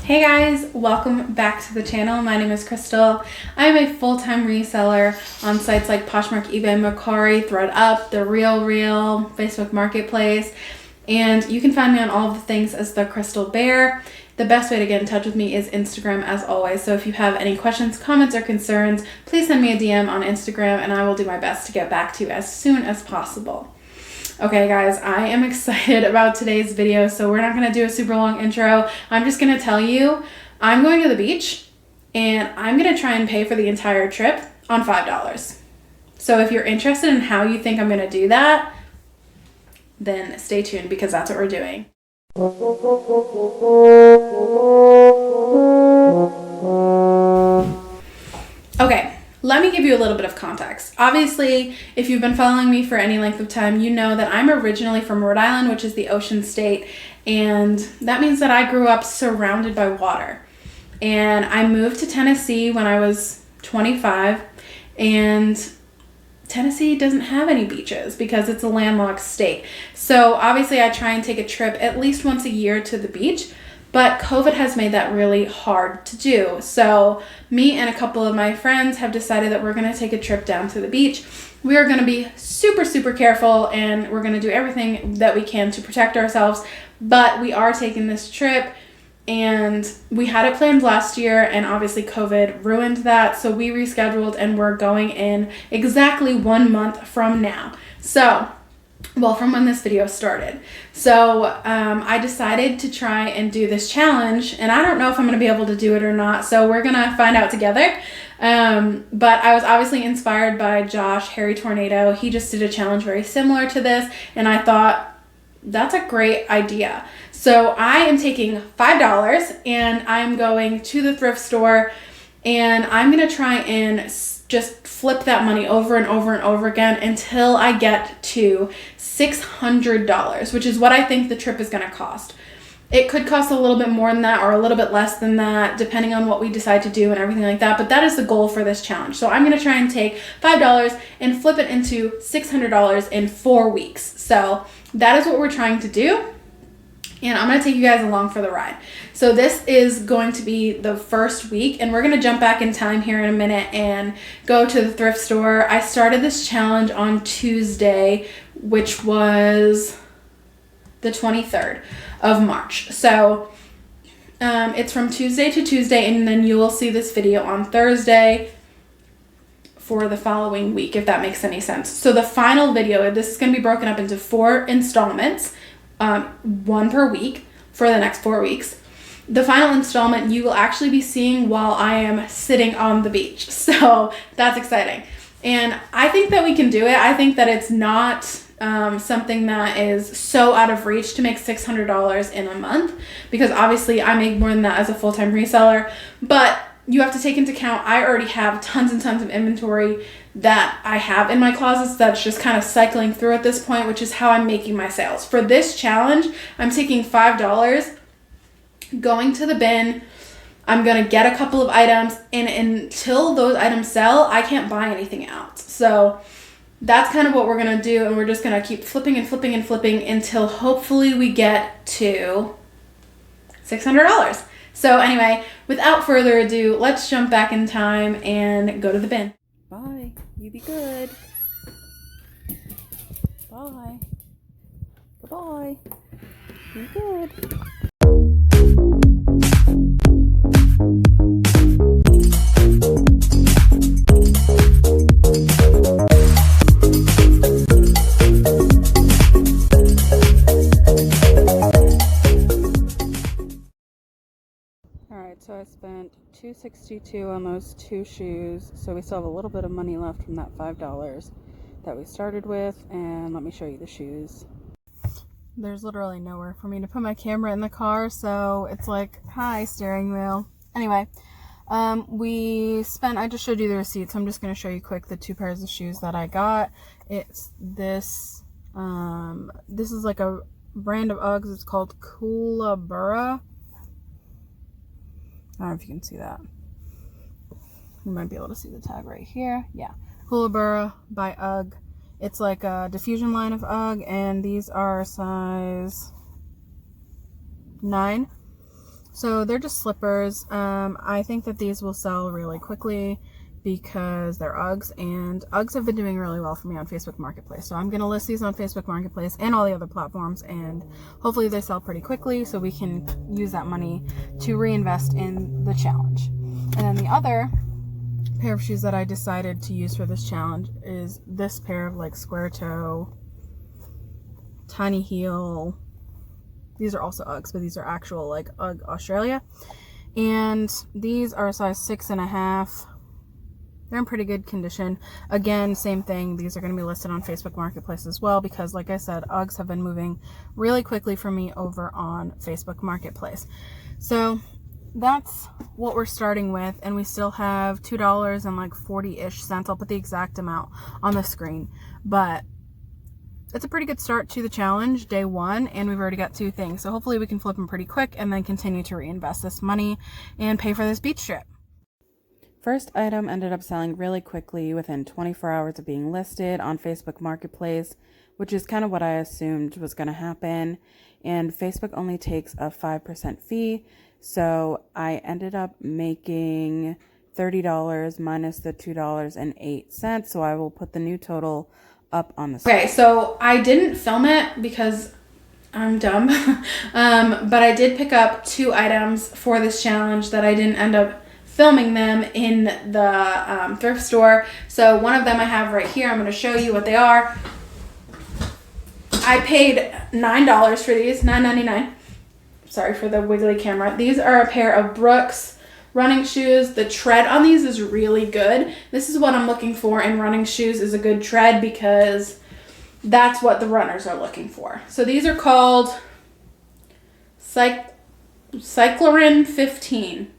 Hey guys, welcome back to the channel. My name is Crystal. I am a full-time reseller on sites like Poshmark, eBay, Mercari, ThreadUp, The RealReal, Facebook Marketplace, and you can find me on all of the things as The Crystal Bear. The best way to get in touch with me is Instagram as always. So if you have any questions, comments, or concerns, please send me a DM on Instagram and I will do my best to get back to you as soon as possible. Okay guys, I am excited about today's video, so we're not going to do a super long intro. I'm just going to tell you, I'm going to the beach and I'm going to try and pay for the entire trip on $5. So if you're interested in how you think I'm going to do that, then stay tuned because that's what we're doing. Okay. Let me give you a little bit of context. Obviously, if you've been following me for any length of time, you know that I'm originally from Rhode Island, which is the ocean state, and that means that I grew up surrounded by water. And I moved to Tennessee when I was 25, and Tennessee doesn't have any beaches because it's a landlocked state. So obviously I try and take a trip at least once a year to the beach, but COVID has made that really hard to do. So me and a couple of my friends have decided that we're going to take a trip down to the beach. We are going to be super, super careful and we're going to do everything that we can to protect ourselves. But we are taking this trip and we had it planned last year and obviously COVID ruined that. So we rescheduled and we're going in exactly 1 month from now. From when this video started. So I decided to try and do this challenge and I don't know if I'm going to be able to do it or not. So we're going to find out together. But I was obviously inspired by Josh, Harry Tornado. He just did a challenge very similar to this and I thought that's a great idea. So I am taking $5 and I'm going to the thrift store and I'm going to try and just flip that money over and over and over again until I get to $600, which is what I think the trip is going to cost. It could cost a little bit more than that or a little bit less than that, depending on what we decide to do and everything like that. But that is the goal for this challenge. So I'm going to try and take $5 and flip it into $600 in 4 weeks. So that is what we're trying to do. And I'm going to take you guys along for the ride. So this is going to be the first week and we're going to jump back in time here in a minute and go to the thrift store. I started this challenge on Tuesday, which was the 23rd of March. So it's from Tuesday to Tuesday and then you will see this video on Thursday for the following week, if that makes any sense. So the final video, this is going to be broken up into 4 installments. 1 per week for the next 4 weeks. The final installment you will actually be seeing while I am sitting on the beach. So that's exciting. And I think that we can do it. I think that it's not something that is so out of reach to make $600 in a month because obviously I make more than that as a full-time reseller. But you have to take into account I already have tons and tons of inventory that I have in my closets that's just kind of cycling through at this point, which is how I'm making my sales. For this challenge, I'm taking $5, going to the bin, I'm going to get a couple of items, and until those items sell, I can't buy anything else. So that's kind of what we're going to do, and we're just going to keep flipping and flipping and flipping until hopefully we get to $600. So anyway, without further ado, let's jump back in time and go to the bin. Bye. You be good. Bye. Goodbye. Be good. Alright, so I spent $262 on those 2 shoes, so we still have a little bit of money left from that $5 that we started with, and let me show you the shoes. There's literally nowhere for me to put my camera in the car, so it's like, hi, steering wheel. Anyway, I just showed you the receipt, so I'm just going to show you quick the 2 pairs of shoes that I got. It's this is like a brand of Uggs, it's called Koolaburra. I don't know if you can see that. You might be able to see the tag right here. Yeah. Koolaburra by Ugg. It's like a diffusion line of UGG, and these are size 9. So they're just slippers. I think that these will sell really quickly because they're Uggs, and Uggs have been doing really well for me on Facebook Marketplace. So I'm going to list these on Facebook Marketplace and all the other platforms, and hopefully they sell pretty quickly so we can use that money to reinvest in the challenge. And then the other pair of shoes that I decided to use for this challenge is this pair of like square toe, tiny heel. These are also Uggs, but these are actual like Ugg Australia. And these are a size 6.5. They're in pretty good condition. Again, same thing. These are going to be listed on Facebook Marketplace as well because, like I said, Uggs have been moving really quickly for me over on Facebook Marketplace. So that's what we're starting with, and we still have $2 and like 40-ish cents. I'll put the exact amount on the screen, but it's a pretty good start to the challenge, day one, and we've already got 2 things. So hopefully we can flip them pretty quick and then continue to reinvest this money and pay for this beach trip. First item ended up selling really quickly within 24 hours of being listed on Facebook Marketplace, which is kind of what I assumed was going to happen. And Facebook only takes a 5% fee. So I ended up making $30 minus the $2.08. So I will put the new total up on the screen. Okay, so I didn't film it because I'm dumb. But I did pick up 2 items for this challenge that I didn't end up filming them in the thrift store. So one of them I have right here. I'm going to show you what they are. I paid $9 for these, $9.99. Sorry for the wiggly camera. These are a pair of Brooks running shoes. The tread on these is really good. This is what I'm looking for in running shoes, is a good tread, because that's what the runners are looking for. So these are called Cyclorin 15.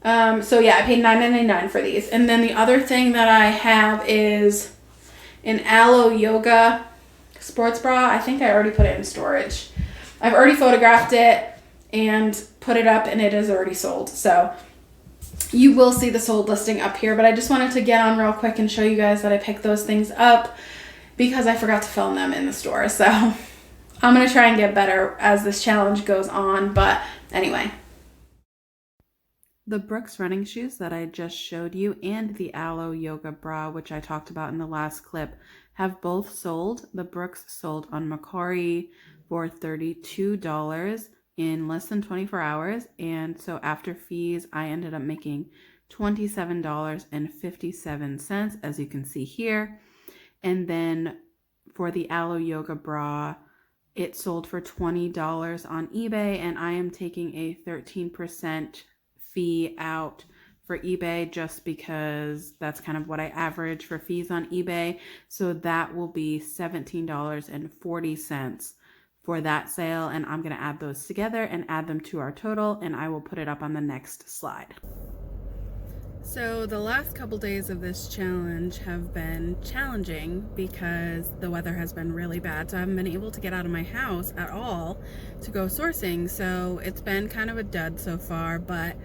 So yeah, I paid $9.99 for these. And then the other thing that I have is an Aloe Yoga sports bra. I think I already put it in storage. I've already photographed it and put it up, and it is already sold. So you will see the sold listing up here, but I just wanted to get on real quick and show you guys that I picked those things up because I forgot to film them in the store. So I'm going to try and get better as this challenge goes on. But anyway, the Brooks running shoes that I just showed you and the Aloe Yoga bra, which I talked about in the last clip, have both sold. The Brooks sold on Macari for $32 in less than 24 hours. And so after fees, I ended up making $27.57, as you can see here. And then for the Aloe Yoga bra, it sold for $20 on eBay, and I am taking a 13% fee out for eBay just because that's kind of what I average for fees on eBay. So that will be $17.40 for that sale, and I'm going to add those together and add them to our total, and I will put it up on the next slide. So the last couple days of this challenge have been challenging because the weather has been really bad, so I haven't been able to get out of my house at all to go sourcing. So it's been kind of a dud so far, but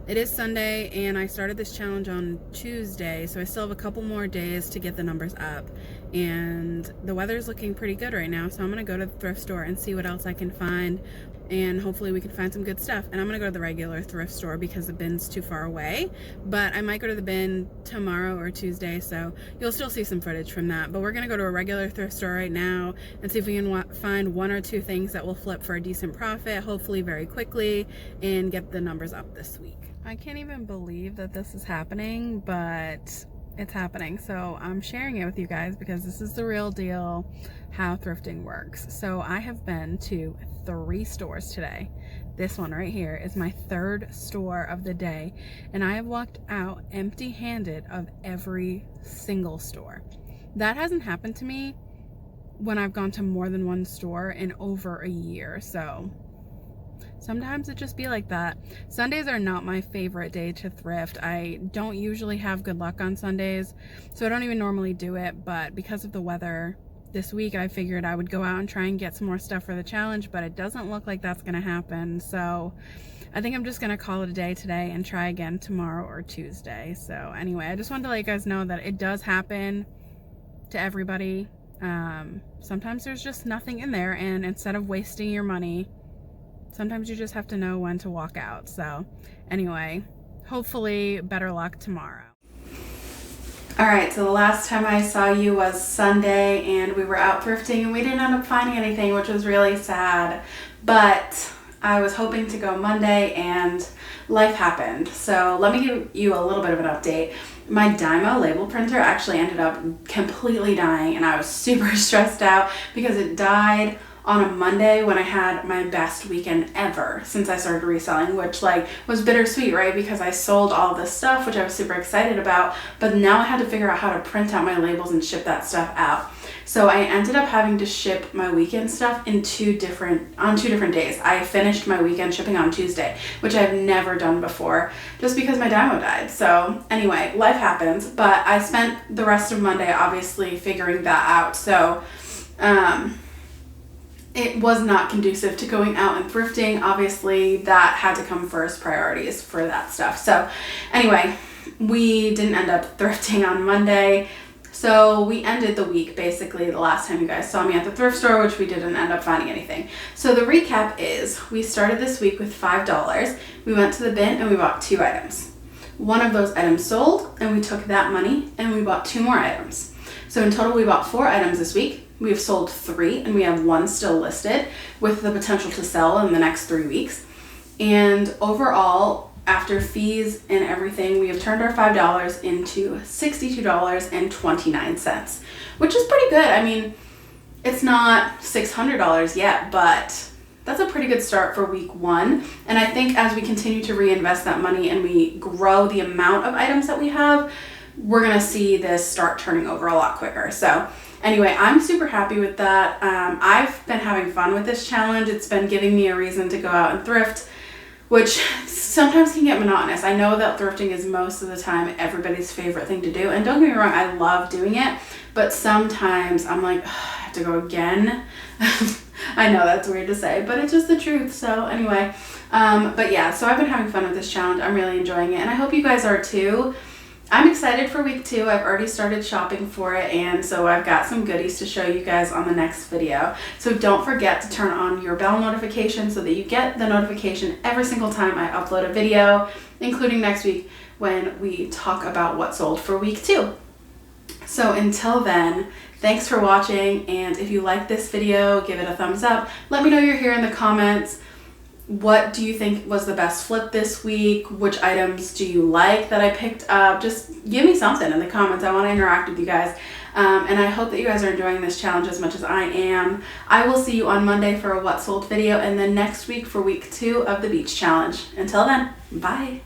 it is Sunday and I started this challenge on Tuesday, so I still have a couple more days to get the numbers up, and the weather is looking pretty good right now. So I'm gonna go to the thrift store and see what else I can find, and hopefully we can find some good stuff. And I'm gonna go to the regular thrift store because the bin's too far away, but I might go to the bin tomorrow or Tuesday, so you'll still see some footage from that. But we're gonna go to a regular thrift store right now and see if we can find 1 or 2 things that will flip for a decent profit, hopefully very quickly, and get the numbers up this week. I can't even believe that this is happening, but it's happening. So I'm sharing it with you guys because this is the real deal, how thrifting works. So I have been to 3 stores today. This one right here is my 3rd store of the day, and I have walked out empty-handed of every single store. That hasn't happened to me when I've gone to more than 1 store in over a year. So sometimes it just be like that. Sundays are not my favorite day to thrift. I don't usually have good luck on Sundays, so I don't even normally do it. But because of the weather this week, I figured I would go out and try and get some more stuff for the challenge, but it doesn't look like that's gonna happen. So I think I'm just gonna call it a day today and try again tomorrow or Tuesday. So anyway, I just wanted to let you guys know that it does happen to everybody. Sometimes there's just nothing in there, and instead of wasting your money Sometimes you just have to know when to walk out. So anyway, hopefully better luck tomorrow. All right, so the last time I saw you was Sunday, and we were out thrifting and we didn't end up finding anything, which was really sad. But I was hoping to go Monday and life happened. So let me give you a little bit of an update. My Dymo label printer actually ended up completely dying, and I was super stressed out because it died on a Monday when I had my best weekend ever since I started reselling, which like was bittersweet, right? Because I sold all this stuff, which I was super excited about, but now I had to figure out how to print out my labels and ship that stuff out. So I ended up having to ship my weekend stuff on two different days. I finished my weekend shipping on Tuesday, which I've never done before, just because my Dymo died. So anyway, life happens, but I spent the rest of Monday obviously figuring that out. So it was not conducive to going out and thrifting. Obviously, that had to come first, priorities for that stuff. So anyway, we didn't end up thrifting on Monday. So we ended the week, basically, the last time you guys saw me at the thrift store, which we didn't end up finding anything. So the recap is, we started this week with $5. We went to the bin and we bought 2 items. One of those items sold, and we took that money and we bought 2 more items. So in total, we bought 4 items this week. We have sold 3, and we have 1 still listed with the potential to sell in the next 3 weeks. And overall, after fees and everything, we have turned our $5 into $62.29, which is pretty good. I mean, it's not $600 yet, but that's a pretty good start for week 1. And I think as we continue to reinvest that money and we grow the amount of items that we have, we're gonna see this start turning over a lot quicker. So anyway, I'm super happy with that. I've been having fun with this challenge. It's been giving me a reason to go out and thrift, which sometimes can get monotonous. I know that thrifting is most of the time everybody's favorite thing to do. And don't get me wrong, I love doing it, but sometimes I'm like, I have to go again. I know that's weird to say, but it's just the truth. So anyway, but yeah, so I've been having fun with this challenge. I'm really enjoying it, and I hope you guys are too. I'm excited for week 2. I've already started shopping for it, and so I've got some goodies to show you guys on the next video. So don't forget to turn on your bell notification so that you get the notification every single time I upload a video, including next week when we talk about what sold for week 2. So until then, thanks for watching, and if you like this video, give it a thumbs up. Let me know you're here in the comments. What do you think was the best flip this week? Which items do you like that I picked up? Just give me something in the comments. I want to interact with you guys. And I hope that you guys are enjoying this challenge as much as I am. I will see you on Monday for a what sold video, and then next week for week 2 of the beach challenge. Until then, bye.